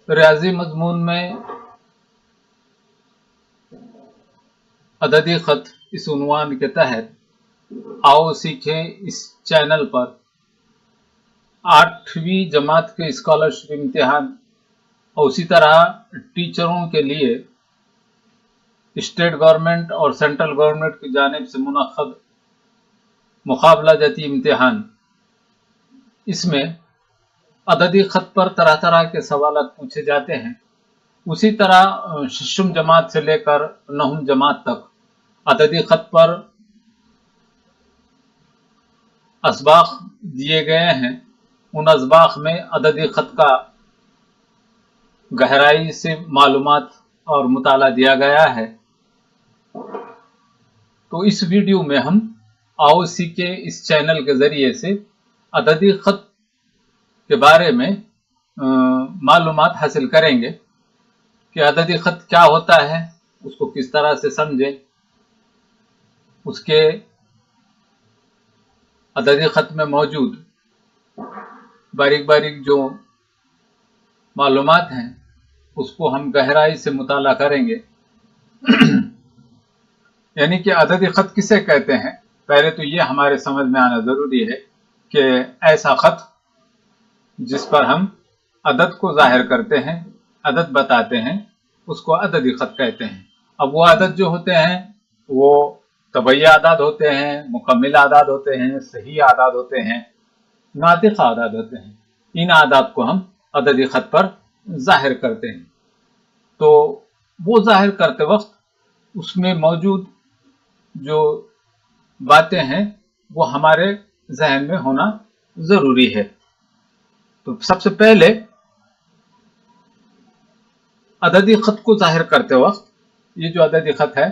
ریاضی مضمون میں عددی خط اس عنوان کے تحت آؤ سیکھیں اس چینل پر 8ویں جماعت کے اسکالرشپ امتحان اور اسی طرح ٹیچروں کے لیے اسٹیٹ گورنمنٹ اور سینٹرل گورنمنٹ کی جانب سے منعقد مقابلہ جاتی امتحان، اس میں عددی خط پر طرح طرح کے سوالات پوچھے جاتے ہیں۔ اسی طرح ششم جماعت سے لے کر 9ویں جماعت تک عددی خط پر اسباق دیے گئے ہیں۔ ان اسباق میں عددی خط کا گہرائی سے معلومات اور مطالعہ دیا گیا ہے۔ تو اس ویڈیو میں ہم آؤ سیکھیں اس چینل کے ذریعے سے عددی خط کے بارے میں معلومات حاصل کریں گے کہ عددی خط کیا ہوتا ہے، اس کو کس طرح سے سمجھیں، اس کے عددی خط میں موجود باریک باریک جو معلومات ہیں اس کو ہم گہرائی سے مطالعہ کریں گے۔ یعنی کہ عددی خط کسے کہتے ہیں، پہلے تو یہ ہمارے سمجھ میں آنا ضروری ہے کہ ایسا خط جس پر ہم عدد کو ظاہر کرتے ہیں، عدد بتاتے ہیں، اس کو عددی خط کہتے ہیں۔ اب وہ عدد جو ہوتے ہیں وہ طبعی اعداد ہوتے ہیں، مکمل اعداد ہوتے ہیں، صحیح اعداد ہوتے ہیں، ناطق اعداد ہوتے ہیں۔ ان اعداد کو ہم عددی خط پر ظاہر کرتے ہیں۔ تو وہ ظاہر کرتے وقت اس میں موجود جو باتیں ہیں وہ ہمارے ذہن میں ہونا ضروری ہے۔ تو سب سے پہلے عددی خط کو ظاہر کرتے وقت یہ جو عددی خط ہے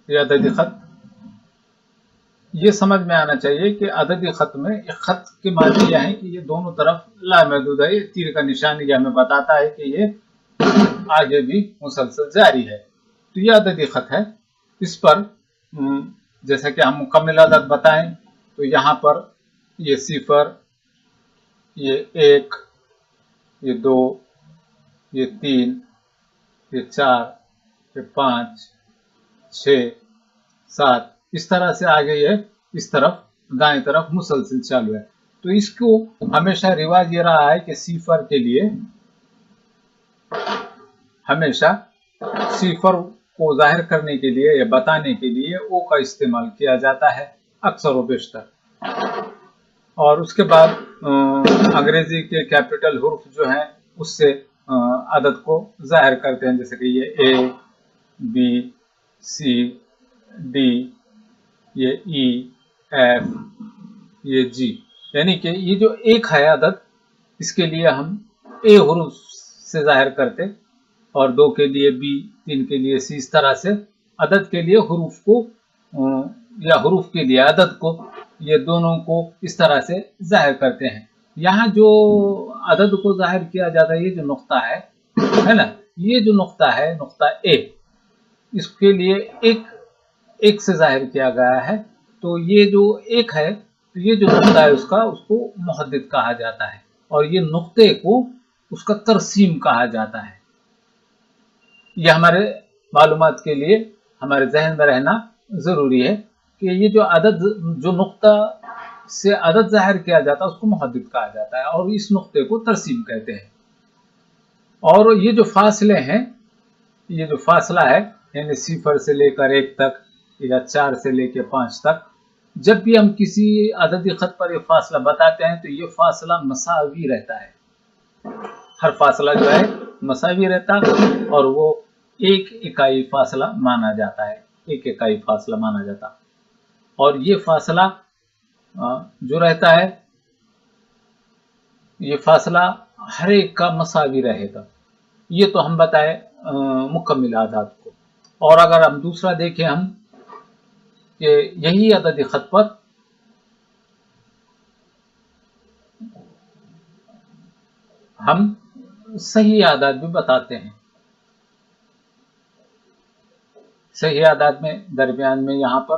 یہ عددی خط، یہ سمجھ میں آنا چاہیے کہ عددی خط میں ایک خط کے معنی یہ ہے کہ یہ دونوں طرف لامحدود ہے۔ یہ تیر کا نشان یہ ہمیں بتاتا ہے کہ یہ آگے بھی مسلسل جاری ہے۔ تو یہ عددی خط ہے۔ اس پر جیسا کہ ہم مکمل عدد بتائیں تو یہاں پر یہ 0، یہ 1، یہ 2، یہ 3، یہ 4، یہ 5، 6، 7، اس طرح سے آگے یہ اس طرف دائیں طرف مسلسل چالو ہے۔ تو اس کو ہمیشہ رواج یہ رہا ہے کہ 0 کے لیے ہمیشہ 0 کو ظاہر کرنے کے لیے یا بتانے کے لیے او کا استعمال کیا جاتا ہے اکثر و بیشتر۔ اور اس کے بعد انگریزی کے کیپٹل حروف جو ہیں اس سے عدد کو ظاہر کرتے ہیں، جیسے کہ یہ A، B، C، D، یہ E، F، یہ G۔ یعنی کہ یہ جو ایک ہے عدد، اس کے لیے ہم A حروف سے ظاہر کرتے، اور 2 کے لیے B، 3 کے لیے C، اس طرح سے عدد کے لیے حروف کو یا حروف کے لیے عدد کو، یہ دونوں کو اس طرح سے ظاہر کرتے ہیں۔ یہاں جو عدد کو ظاہر کیا جاتا ہے، یہ جو نقطہ ہے نا، یہ جو نقطہ ہے، نقطہ A، اس کے لیے ایک سے ظاہر کیا گیا ہے۔ تو یہ جو ایک ہے، تو یہ جو نقطہ ہے اس کو محدد کہا جاتا ہے، اور یہ نقطے کو اس کا ترسیم کہا جاتا ہے۔ یہ ہمارے معلومات کے لیے ہمارے ذہن میں رہنا ضروری ہے کہ یہ جو عدد، جو نقطہ سے عدد ظاہر کیا جاتا ہے اس کو محدد کہا جاتا ہے، اور اس نقطے کو ترسیم کہتے ہیں۔ اور یہ جو فاصلے ہیں، یہ جو فاصلہ ہے یعنی 0 سے لے کر 1 تک یا 4 سے لے کے 5 تک، جب بھی ہم کسی عددی خط پر یہ فاصلہ بتاتے ہیں تو یہ فاصلہ مساوی رہتا ہے۔ ہر فاصلہ جو ہے مساوی رہتا اور وہ ایک اکائی فاصلہ مانا جاتا ہے، ایک اکائی فاصلہ مانا جاتا۔ اور یہ فاصلہ جو رہتا ہے، یہ فاصلہ ہر ایک کا مساوی رہے گا۔ یہ تو ہم بتائے مکمل اعداد کو۔ اور اگر ہم دوسرا دیکھیں ہم کہ یہی عددی خط پر ہم صحیح اعداد بھی بتاتے ہیں۔ صحیح اعداد میں درمیان میں یہاں پر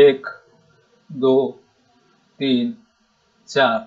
1, 2, 3, 4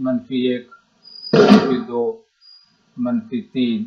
-1, -2, -3,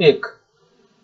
1,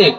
1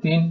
3,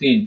3,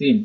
3,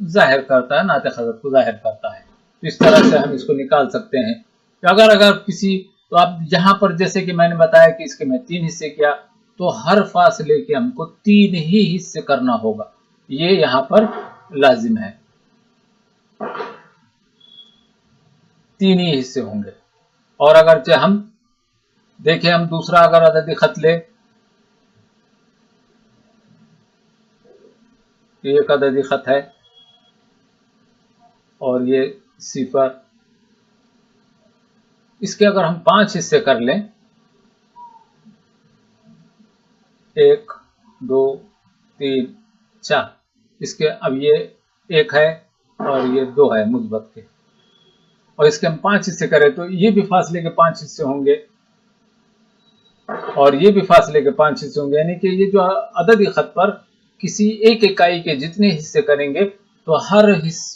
ظاہر کرتا ہے، نعت خدد کو ظاہر کرتا ہے۔ تو اس طرح سے ہم اس کو نکال سکتے ہیں۔ اگر کسی تو اب یہاں پر جیسے کہ میں نے بتایا کہ اس کے میں 3 حصے کیا، تو ہر فاصلے کے ہم کو 3 ہی حصے کرنا ہوگا، یہ یہاں پر لازم ہے، 3 ہی حصے ہوں گے۔ اور اگرچہ ہم دیکھیں، ہم دوسرا اگر عددی خط لے، یہ ایک عددی خط ہے اور یہ صفر، اس کے اگر ہم 5 حصے کر لیں، 1 2 3 4، اس کے اب یہ 1 ہے اور یہ 2 ہے مثبت کے، اور اس کے ہم 5 حصے کریں تو یہ بھی فاصلے کے 5 حصے ہوں گے اور یہ بھی فاصلے کے 5 حصے ہوں گے، یعنی کہ یہ جو عددی خط پر کسی ایک اکائی کے جتنے حصے کریں گے تو ہر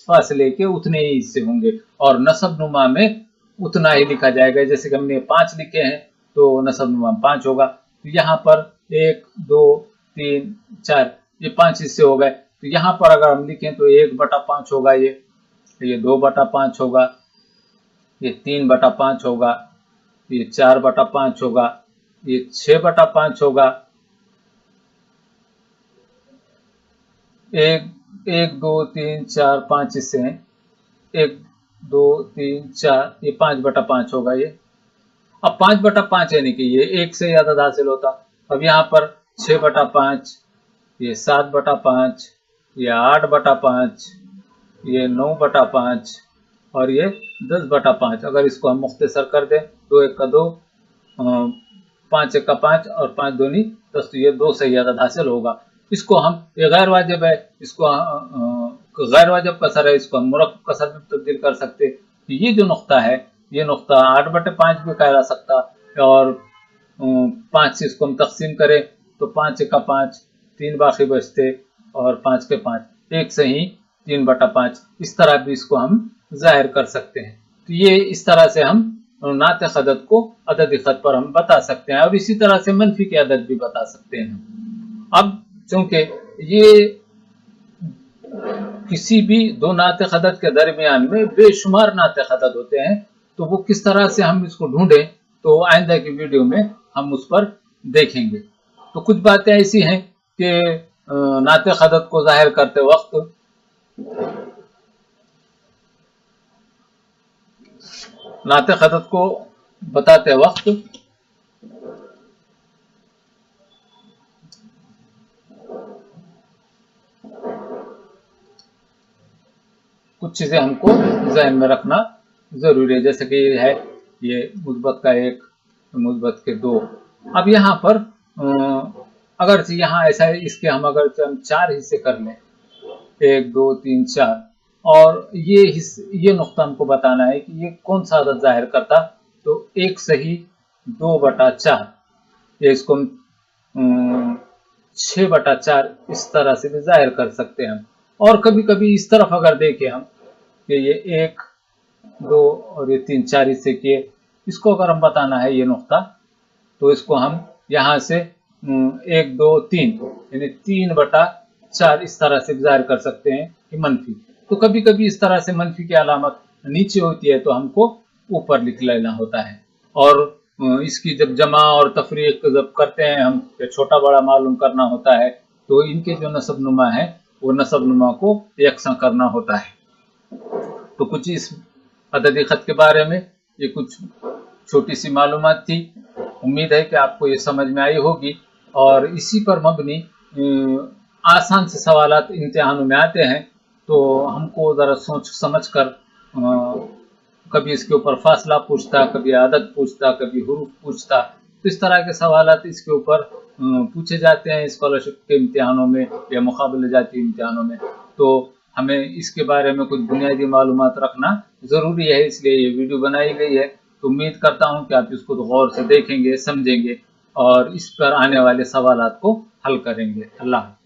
فاصلے کے اتنے ہی حصے ہوں گے، اور نسب نما میں اتنا ہی لکھا جائے گا۔ جیسے کہ ہم نے 5 لکھے ہیں تو نسب نما 5 ہوگا، تو یہاں پر 1 2 3 4 یہ 5 حصے ہو گئے، تو یہاں پر اگر ہم لکھیں تو 1/5 ہوگا، یہ 2/5 ہوگا، یہ 3/5 ہوگا، یہ 4/5 ہوگا، یہ 6/5 ہوگا، 1 2 3 4 5 حصے ہیں، 1 2 3 4 یہ 5/5 ہوگا۔ یہ اب 5/5 یعنی کہ یہ 1 سے عدد حاصل ہوتا، اب یہاں پر 6/5، یہ 7/5، یہ 8/5، یہ 9/5 اور یہ 10/5۔ اگر اس کو ہم مختصر کر دیں، 2 1 کا 2، 5 1 کا 5 اور 5 2 10، تو یہ 2 سے عدد حاصل ہوگا۔ اس کو ہم، یہ غیر واجب ہے، اس کو غیر واجب کسر ہے، اس کو ہم مرکب کسر میں تبدیل کر سکتے۔ یہ جو نقطہ ہے، یہ نقطہ 8/5 بھی کہا جا سکتا، اور 5 سے اس کو ہم تقسیم کریں تو 5 1 کا 5، 3 باقی بچتے اور 5 کے 5، 1 سے ہی 3/5، اس طرح بھی اس کو ہم ظاہر کر سکتے ہیں۔ تو یہ اس طرح سے ہم نعت خدد کو عددی خط پر ہم بتا سکتے ہیں، اور اسی طرح سے منفی کے عدد بھی بتا سکتے ہیں۔ اب چونکہ یہ کسی بھی دو نعت خدد کے درمیان میں بے شمار نعت خدد ہوتے ہیں، تو وہ کس طرح سے ہم اس کو ڈھونڈیں تو آئندہ کی ویڈیو میں ہم اس پر دیکھیں گے۔ تو کچھ باتیں ایسی ہیں کہ نعت خدد کو ظاہر کرتے وقت نعت خدد کو بتاتے وقت کچھ چیزیں ہم کو ذہن میں رکھنا ضروری ہے، جیسے کہ یہ ہے، یہ مثبت کا 1، مثبت کے 2۔ اب یہاں پر اگرچہ یہاں ایسا ہے، اس کے ہم اگرچہ ہم 4 حصے کر لیں، 1 2 3 4، اور یہ نقطہ ہم کو بتانا ہے کہ یہ کون سا عدد ظاہر کرتا، تو 1 صحیح 2/4، یہ اس کو 6/4 اس طرح سے بھی ظاہر کر سکتے ہیں ہم۔ اور کبھی کبھی اس طرف اگر دیکھیں ہم کہ یہ 1 2 اور یہ 3 4 حصے کیے، اس کو اگر ہم بتانا ہے یہ نقطہ، تو اس کو ہم یہاں سے 1 2 3 یعنی 3/4 اس طرح سے ظاہر کر سکتے ہیں کہ منفی۔ تو کبھی کبھی اس طرح سے منفی کی علامت نیچے ہوتی ہے تو ہم کو اوپر لکھ لینا ہوتا ہے، اور اس کی جب جمع اور تفریق جب کرتے ہیں ہم، چھوٹا بڑا معلوم کرنا ہوتا ہے، تو ان کے جو نسب نما ہے وہ نسب نما کو یکساں کرنا ہوتا ہے۔ تو کچھ اس عددی خط کے بارے میں یہ کچھ چھوٹی سی معلومات تھی، امید ہے کہ آپ کو یہ سمجھ میں آئی ہوگی، اور اسی پر مبنی آسان سے سوالات امتحانوں میں آتے ہیں، تو ہم کو ذرا سوچ سمجھ کر کبھی اس کے اوپر فاصلہ پوچھتا، کبھی عدد پوچھتا، کبھی حروف پوچھتا، تو اس طرح کے سوالات اس کے اوپر پوچھے جاتے ہیں اسکالرشپ کے امتحانوں میں یا مقابلہ جاتی امتحانوں میں۔ تو ہمیں اس کے بارے میں کچھ بنیادی معلومات رکھنا ضروری ہے، اس لیے یہ ویڈیو بنائی گئی ہے۔ تو امید کرتا ہوں کہ آپ اس کو غور سے دیکھیں گے، سمجھیں گے اور اس پر آنے والے سوالات کو حل کریں گے۔ اللہ حافظ۔